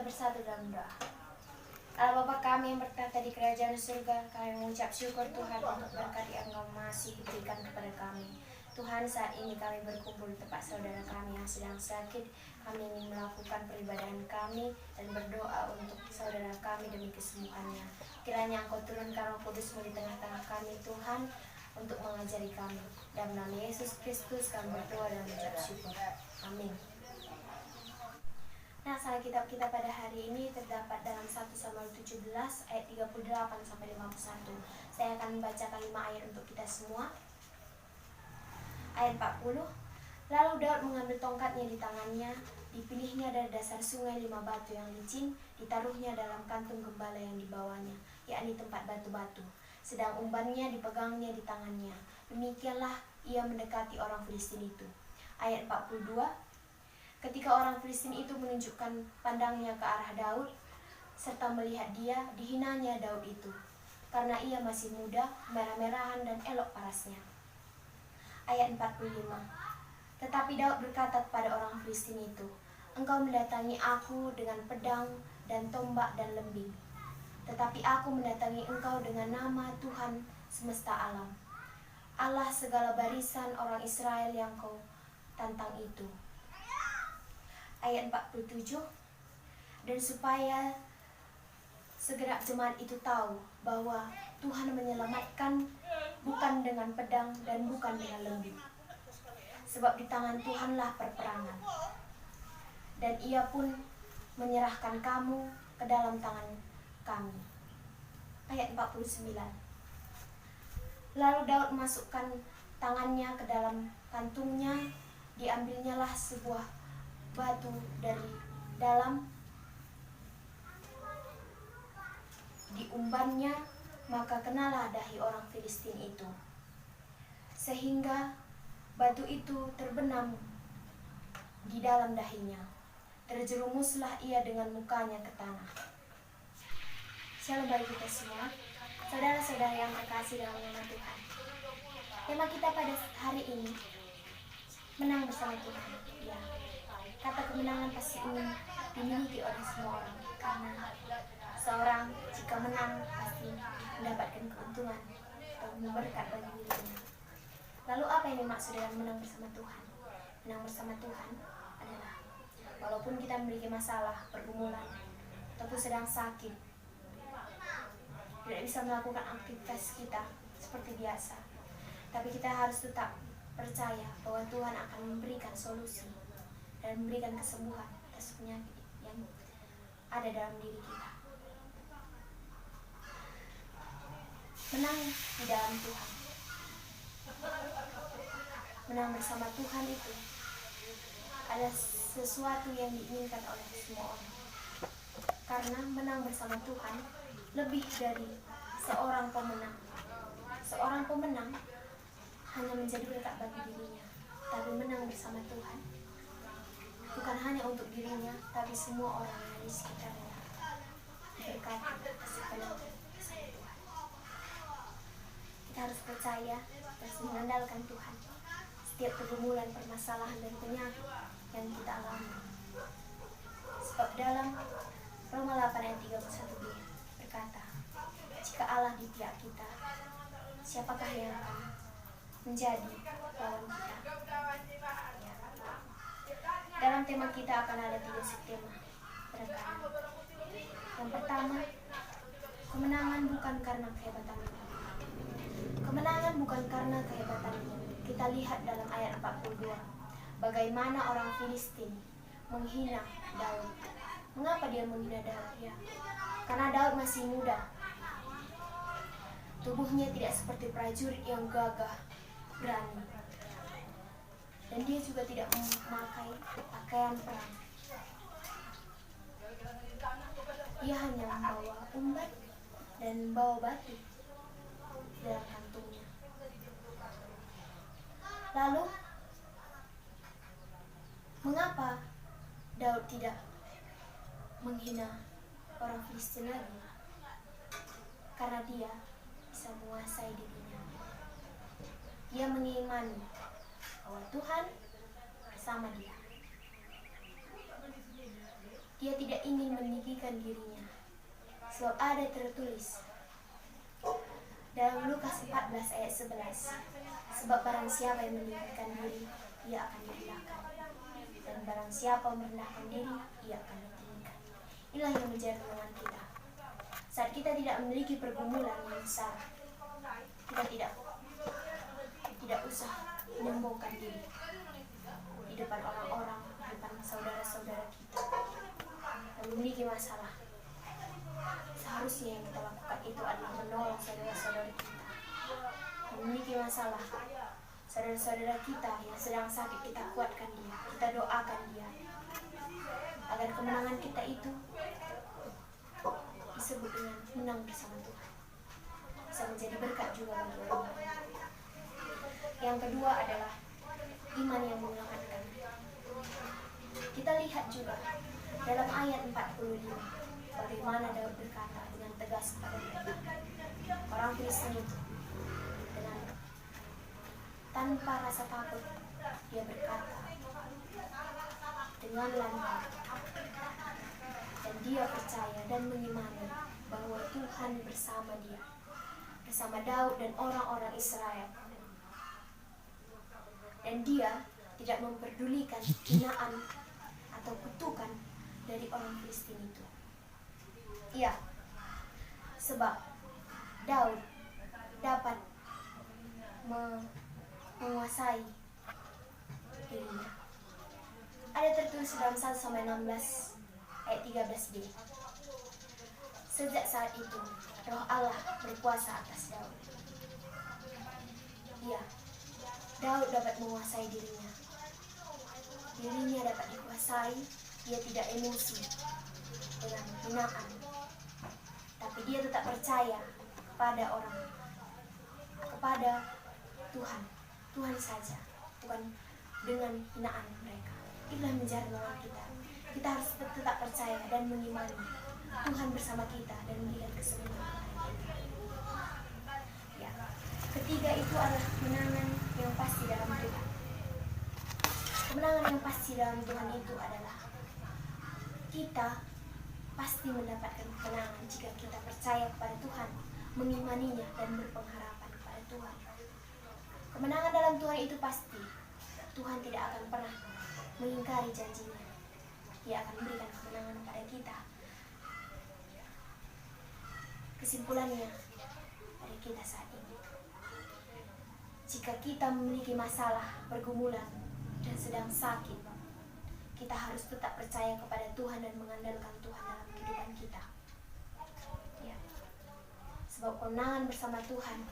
bersatu dalam doa. Allah Bapa kami yang bertata di kerajaan surga, kami mengucap syukur Tuhan untuk berkat yang Engkau masih diberikan kepada kami. Tuhan, saat ini kami berkumpul di tempat saudara kami yang sedang sakit. Kami ingin melakukan peribadahan kami dan berdoa untuk saudara kami demi kesembuhannya. Kiranya Engkau turunkan Roh Kudus-Mu di tengah-tengah kami, Tuhan, untuk mengajari kami. Dalam nama Yesus Kristus kami berdoa dan mengucap syukur. Amin. Nah, salah kitab kita pada hari ini terdapat dalam 1 Samuel 17 ayat 38 sampai 51. Saya akan membacakan 5 ayat untuk kita semua. Ayat 40. Lalu Daud mengambil tongkatnya di tangannya, dipilihnya dari dasar sungai 5 batu yang licin, ditaruhnya dalam kantung gembala yang dibawanya, yakni tempat batu-batu. Sedang umbannya dipegangnya di tangannya. Demikianlah ia mendekati orang Filistin itu. Ayat 42. Ketika orang Filistin itu menunjukkan pandangnya ke arah Daud, serta melihat dia, dihinanya Daud itu, karena ia masih muda, merah-merahan dan elok parasnya. Ayat 45. Tetapi Daud berkata kepada orang Filistin itu, engkau mendatangi aku dengan pedang dan tombak dan lembing, tetapi aku mendatangi engkau dengan nama Tuhan semesta alam, Allah segala barisan orang Israel yang kau tantang itu. Ayat 47. Dan supaya segenap jemaat itu tahu bahwa Tuhan menyelamatkan bukan dengan pedang dan bukan dengan lembing, sebab di tangan Tuhanlah perperangan, dan ia pun menyerahkan kamu ke dalam tangan kami. Ayat 49. Lalu Daud memasukkan tangannya ke dalam kantungnya, diambilnyalah sebuah batu dari dalam, diumbannya, maka kenalah dahi orang Filistin itu, sehingga batu itu terbenam di dalam dahinya. Terjerumuslah ia dengan mukanya ke tanah. Shalom bagi kita semua, saudara-saudara yang terkasih dalam nama Tuhan. Tema kita pada hari ini, menang bersama Tuhan. Ya, kata kemenangan pasti ingin dimiliki oleh semua orang, karena seorang jika menang pasti mendapatkan keuntungan atau berkat bagi dirinya. Lalu apa yang dimaksud dengan menang bersama Tuhan? Menang bersama Tuhan adalah walaupun kita memiliki masalah, pergumulan, ataupun sedang sakit, tidak bisa melakukan aktivitas kita seperti biasa, tapi kita harus tetap percaya bahwa Tuhan akan memberikan solusi dan memberikan kesembuhan atas penyakit yang ada dalam diri kita. Menang di dalam Tuhan, menang bersama Tuhan itu ada sesuatu yang diinginkan oleh semua orang, karena menang bersama Tuhan lebih dari seorang pemenang. Seorang pemenang hanya menjadi berkat bagi dirinya, tapi menang bersama Tuhan bukan hanya untuk dirinya, tapi semua orang yang di sekitarnya diberkati sepenuhnya bersama Tuhan. Kita harus percaya dan mengandalkan Tuhan setiap pergumulan, permasalahan dan penyakit yang kita alami. Sebab dalam Roma 8 ayat 31b berkata, jika Allah di pihak kita, siapakah yang akan menjadi lawan kita? Ya. Dalam tema kita akan ada 3 subtema berkata. Yang pertama, kemenangan bukan karena kehebatanmu. Kemenangan bukan karena kehebatanmu. Kita lihat dalam ayat 42, bagaimana orang Filistin menghina Daud. Mengapa dia menghina Daud? Ya, karena Daud masih muda. Tubuhnya tidak seperti prajurit yang gagah, berani. Dan dia juga tidak memakai pakaian perang. Dia hanya membawa umban dan membawa batu dalam kantungnya. Lalu, mengapa Daud tidak menghina orang Filistin lagi? Karena dia bisa menguasai dirinya. Dia mengimani bahwa Tuhan bersama dia. Dia tidak ingin meninggikan dirinya. Sebab ada tertulis dalam Lukas 14 ayat 11, sebab barang siapa yang meninggikan diri, ia akan direndahkan. Dan barang siapa merendahkan diri, ia akan ditinggikan. Inilah yang menjadi renungan kita. Saat kita tidak memiliki pergumulan yang besar, kita tidak usah menyombongkan diri di depan orang-orang, di depan saudara-saudara kita yang memiliki masalah. Seharusnya yang kita lakukan itu adalah menolong saudara-saudara kita yang memiliki masalah. Saudara-saudara kita yang sedang sakit, kita kuatkan dia, kita doakan dia, agar kemenangan kita itu disebut dengan menang bersama Tuhan, bisa menjadi berkat juga bagi orang lain. Yang kedua adalah iman yang menguatkan. Kita lihat juga dalam ayat 45 bagaimana Daud berkata dengan tegas kepada mereka, orang Filistin itu, dengan tanpa rasa takut dia berkata dengan lantang, dan dia percaya dan mengimani bahwa Tuhan bersama dia, bersama Daud dan orang-orang Israel. Dan dia tidak memperdulikan hinaan atau kutukan dari orang Filistin itu. Iya, sebab Daud dapat menguasai dirinya. Ada tertulis dalam 1 Samuel 16 ayat 13b. Sejak saat itu, Roh Allah berkuasa atas Daud. Iya, Daud dapat menguasai dirinya. Dirinya dapat dikuasai, dia tidak emosi dengan hinaan, tapi dia tetap percaya kepada orang, kepada Tuhan saja, bukan dengan hinaan mereka. Itulah menjadi renungan kita. Kita harus tetap percaya dan mengimani Tuhan bersama kita dan memberikan kesembuhan kepada kita. Ya. Ketiga itu adalah kemenangan yang pasti dalam Tuhan. Kemenangan yang pasti dalam Tuhan itu adalah kita pasti mendapatkan kemenangan jika kita percaya kepada Tuhan, mengimaninya dan berpengharapan kepada Tuhan. Kemenangan dalam Tuhan itu pasti. Tuhan tidak akan pernah mengingkari janjinya. Dia akan memberikan kemenangan kepada kita. Kesimpulannya dari kita saat ini, jika kita memiliki masalah, pergumulan, dan sedang sakit, kita harus tetap percaya kepada Tuhan dan mengandalkan Tuhan dalam kehidupan kita. Ya. Sebab kemenangan bersama Tuhan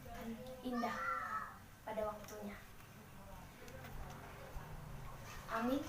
akan indah pada waktunya. Amin.